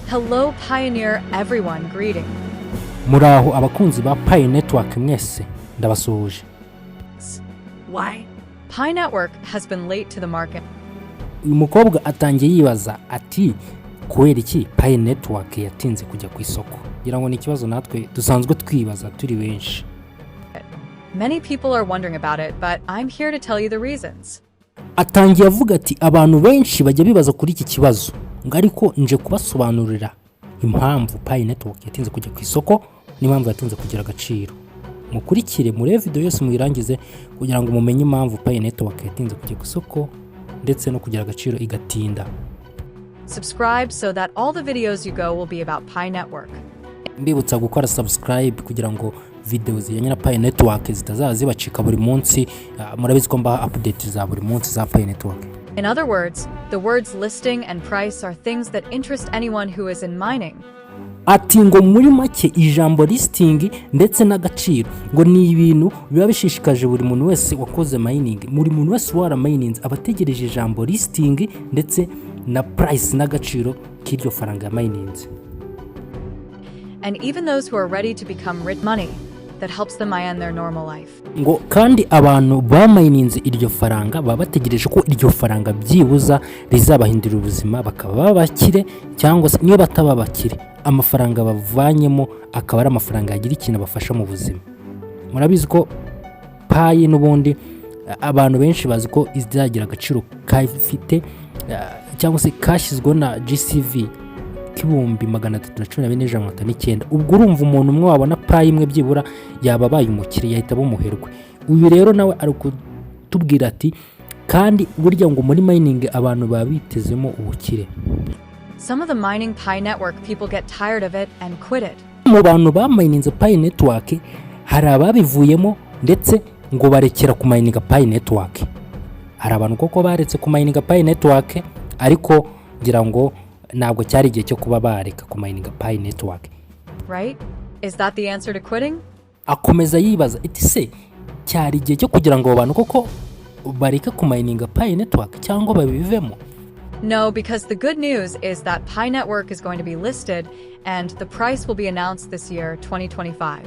Hello Pioneer everyone, greeting. Muraho abakunzi ba Pi Network mwese ndabasuhuje. Why? Pi Network has been late to the market. Uyu mukobwa atangiye yibaza ati kubera iki Pi Network yatinze kujya ku isoko. Ngira ngo ni ikibazo natwe dusanzwe twibaza turi benshi. Many people are wondering about it, but I'm here to tell you the reasons. Atangiye avuga ati abantu benshi bajya bibaza kuri iki kibazo. Ariko nje kubasobanurira impamvu Pi Network yatinze kujya ku isoko n'impamvu yatinze kugira agaciro. Mukurikire muri video yose muyirangize kugira ngo mumenye impamvu Pi Network yatinze kujya ku isoko ndetse no kugira agaciro igatinda. Subscribe so that all the videos you go will be about Pi Network. Mbibutsa gukora subscribe kugira ngo video zijyanye na Pi Network zitazaza zibacika buri munsi. Murabizi ko mba update za buri munsi za Pi Network. In other words, the words listing and price are things that interest anyone who is in mining. Ati ngo muri make ijambo listing ndetse n'agaciro ngo ni ibintu biba bishishikaje buri muntu wese wakoze mining. Muri muntu wese wara mining abategereje ijambo listing ndetse na price n'agaciro k'iryo faranga ya mining. And even those who are ready to become rich, money that helps them mine their normal life. Ngo kandi abantu ba mininze iryo faranga baba bategereje ko iryo faranga byibuza rizabahindura ubuzima bakaba bakire cyangwa se niyo bataba bakire amafaranga bavanyemo akaba ari amafaranga yagira ikintu bafasha mu buzima. Murabizi ko Pi n'ubundi abantu benshi bazi ko izagira agaciro kafite cyangwa se kashyizwe na GCV kibumbi 314.9. Ubwo urumva umuntu umwe wabona Pi imwe byibura yababaye umukire yahita bumuherwe. Uyu rero nawe ari kutubwira ati kandi burya ngo muri mining abantu babitezemo ubukire. Some of the mining Pi Network people get tired of it and quit it. Mu bantu ba mininze Pi Network hari ababivuyemo ndetse ngo barekera ku mininga Pi Network. Hari abantu koko baretse ku mininga Pi Network ariko ngira ngo ntabwo cyari igihe cyo kuba bareka ku mininga Pi Network. Right? Is that the answer to quitting? Akomeza yibaza iti se cyari igihe cyo kugira ngo abantu koko bareka ku mininga Pi Network cyangwa babivemo? No, because the good news is that Pi Network is going to be listed and the price will be announced this year, 2025.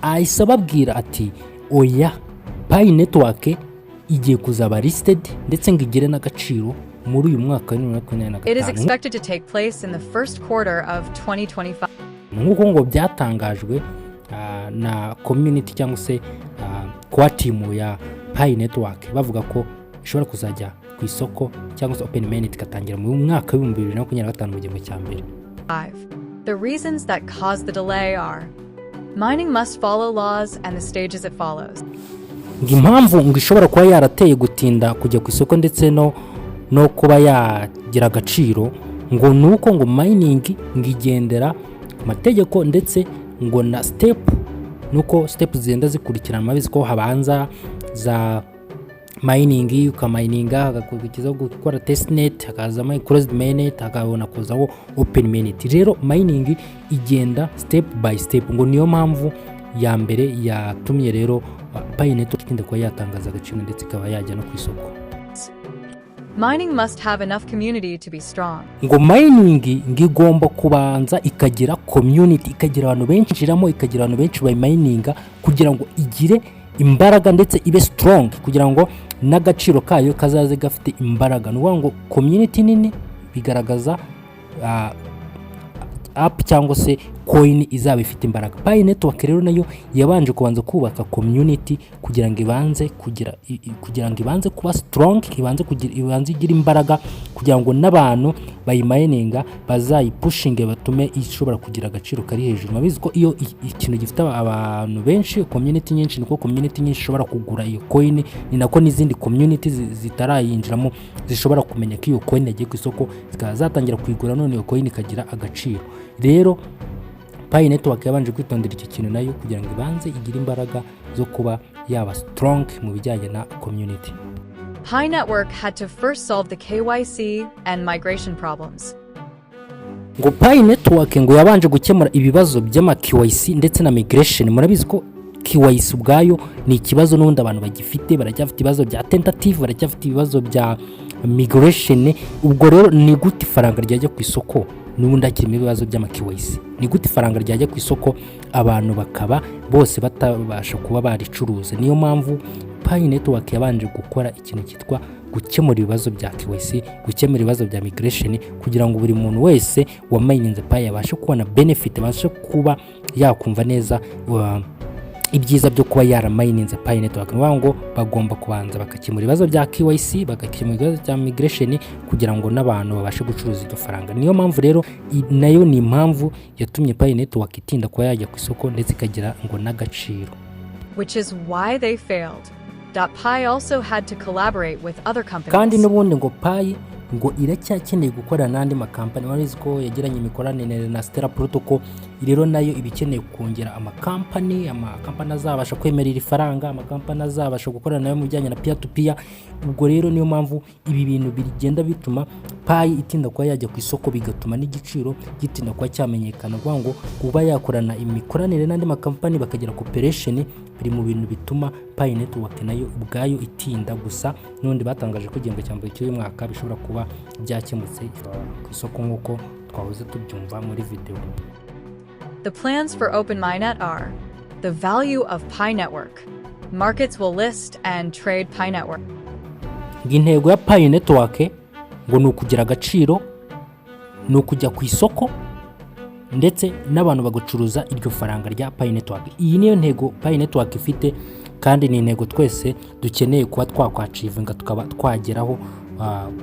Aisababwira ati oya Pi Network igiye kuzaba listed ndetse ngigire n'agaciro muri uyu mwaka wa 2025. It is expected to take place in the first quarter of 2025. Nk'uko ngo byatangajwe na community cyangwa se kwa team ya Pi Network bavuga ko ishobora kuzajya ku isoko cyangwa se open mainnet ikatangira mu mwaka wa 2025 mu gihembwe cya mbere. The reasons that cause the delay are mining must follow laws and the stages it follows. Impamvu ngo ishobora kuba yarateye gutinda kujya ku isoko ndetse no kuba yagira agaciro ngo nuko ngo mining ngigendera amategeko ndetse ngo na step nuko step zigenda zikurikirana. Mabizi ko habanza za mining ukamininga hagakurikiraho gukora testnet hakazamo closed mainnet hakabona kuzaho open mainnet. Rero mining igenda step by step ngo niyo mpamvu ya mbere yatumye rero Pi Network itinda ko yatangaza agaciro ndetse ikaba yajya no ku isoko. Mining must have enough community to be strong. Ngo mining ngigomba kubanza ikagira community, ikagira abantu benshi jiramo, ikagira abantu benshi by mininga kugira ngo igire imbaraga ndetse ibe strong kugira ngo n'agaciro kayo kazaze gafite imbaraga. Nuvuga ngo community nini bigaragaza app cyangwa se coin izaba ifite imbaraga. Pi Network rero nayo yabanje kubanza kubaka community kugira ngo ibanze kuba strong, ibanze igira imbaraga kugira ngo n'abantu bayimayininga bazayipushinge batume ishobora kugira agaciro kari hejuru. Mabizi ko iyo ikintu gifite abantu benshi community nyinshi niko community nyinshi ishobora kugura iyo coin, ni nako n'izindi community zitarayinjiramo zishobora kumenya ko iyo coin yagiye ku isoko zikazatangira kuyigura none iyo coin ikagira agaciro. Rero Pi Network yabanje kwitondera iki kintu nayo kugira ngo ibanze igire imbaraga zo kuba yaba strong mu bijyanye na community. Pi Network had to first solve the KYC and migration problems. Ngo Pi Network ngo yabanje gukemura ibibazo by'ama KYC ndetse na migration. Murabizi ko KYC ubwayo ni ikibazo n'undi abantu bagifite, baracyafite ibibazo bya tentative, baracyafite ibibazo bya migration. Ubwo rero ni gute faranga ryajya ku isoko n'ubundi hakirimo ibibazo by'amakiwayisi. Ni gute ifaranga ryajya ku isoko abantu bakaba bose batabasha kuba baricuruza? Niyo mpamvu Pi network yabanje gukora ikintu cyitwa gukemura ibibazo bya KYC, gukemura ibibazo bya migration, kugira ngo buri muntu wese wamayininze Pi yabashe kubona benefit, abashe kuba yakumva neza ibyiza byo kuba yaramayininze Pi network. Ngo bagomba kubanza bakakemura ibibazo bya KYC, bagakemura ibibazo bya migration, kugira ngo n'abantu babashe gucuruza iryo faranga. Niyo mpamvu rero nayo ni impamvu yatumye Pi network itinda kuba yajya ku isoko ndetse ikagira ngo n'agaciro. Which is why they failed. Pi also had to collaborate with other companies. Kandi n'ubundi ngo Pi ngo iracyakeneye gukorana n'andi makampani. Warizi ko yagiranye imikoranire na Stellar Protocol, rero nayo ibikeneye kongera amakampani azabasha kwemerera ifaranga, amakampani azabasha gukorana nayo mu bijyanye na peer to peer. Ubwo rero niyo mpamvu ibi bintu bigenda bituma Pi itinda kuba yajya ku isoko, bigatuma n'igiciro gitinda kuba cyamenyekana. Ngo kuba yakorana imikoranire n'andi makampani bakagira cooperation biri mu bintu bituma Pi network nayo ubwayo itinda. Gusa n'undi batangaje ko igihembwe cya mbere cy'uyu mwaka bishobora kuba byakemutse ku isoko nk'uko twahoze tubyumva muri video. The plans for OpenMyNet are the value of Pi network. Markets will list and trade Pi network. Intego ya Pi network ngo ni ukugira agaciro, ni ukujya ku isoko ndetse n'abantu bagacuruza iryo faranga rya Pi network. Iyi niyo ntego Pi network ifite, kandi ni intego twese dukeneye kuba twakwacivinga tukaba twageraho,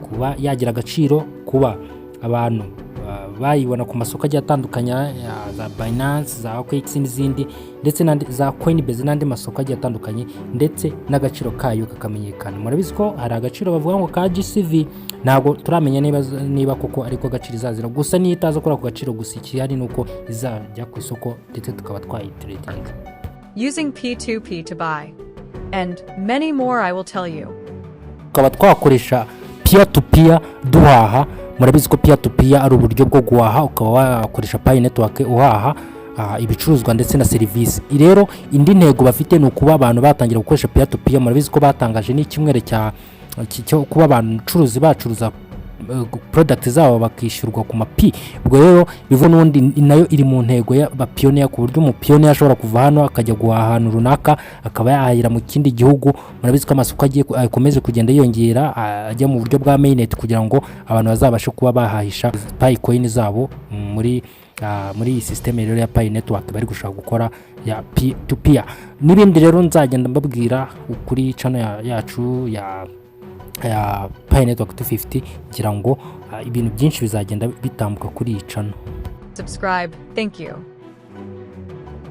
kuba yagira agaciro, kuba abantu bayibona ku masoko agiye atandukanye za Binance, za OKX n'izindi, ndetse za Coinbase n'andi masoko agiye atandukanye, ndetse n'agaciro kayo kakamenyekana. Murabizi ko hari agaciro bavuga ngo ka GCV, ntabwo turamenya niba koko ariko agaciro izazira. Gusa niyo itaza kora ku gaciro, gusa ikihari nuko izajya ku isoko ndetse tukaba twayitradinga. Using P2P to buy, and many more I will tell you. Tukaba twakoresha peer to peer duhaha. Murabizi ko peer to peer ari uburyo bwo guhaha, ukaba wakoresha Pi network uhaha ibicuruzwa ndetse na serivisi. Rero indi ntego bafite ni ukuba abantu batangira gukoresha peer to peer. Murabizi ko batangaje n'ikimwere cyo kuba abantu curuzi bacuruza product zabo bakishyurwa ku mapi. Ubwo rero bivo n'undi nayo iri mu ntego ya bapioneer, ku buryo umupioneer ashobora kuva hano akajya guhaha ahantu runaka, akaba yahahira mu kindi gihugu. Murabizi ko amasoko akomeze kugenda yongera ajya mu buryo bwa mainnet, kugira ngo abantu bazabashe kuba bahahisha Pi coin zabo muri iyi system rero ya Pi network bari gushaka gukora ya P2P. N'ibindi rero nzagenda mbabwira kuri channel yacu ya Pi network 250, kugira ngo ibintu byinshi bizagenda bitambuka kuri iyi channel. Subscribe. Thank you.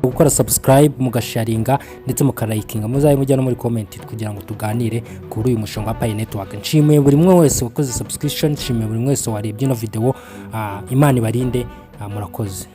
Gukora subscribe, mugasharinga ndetse mukarayikinga, muzaye mujya no muri comment kugira ngo tuganire kuri uyu mushinga wa Pi network. Nshimiye buri mwe wese wakoze subscription, nshimiye buri mwe wese warebye ino video. Imana ibarinde, murakoze.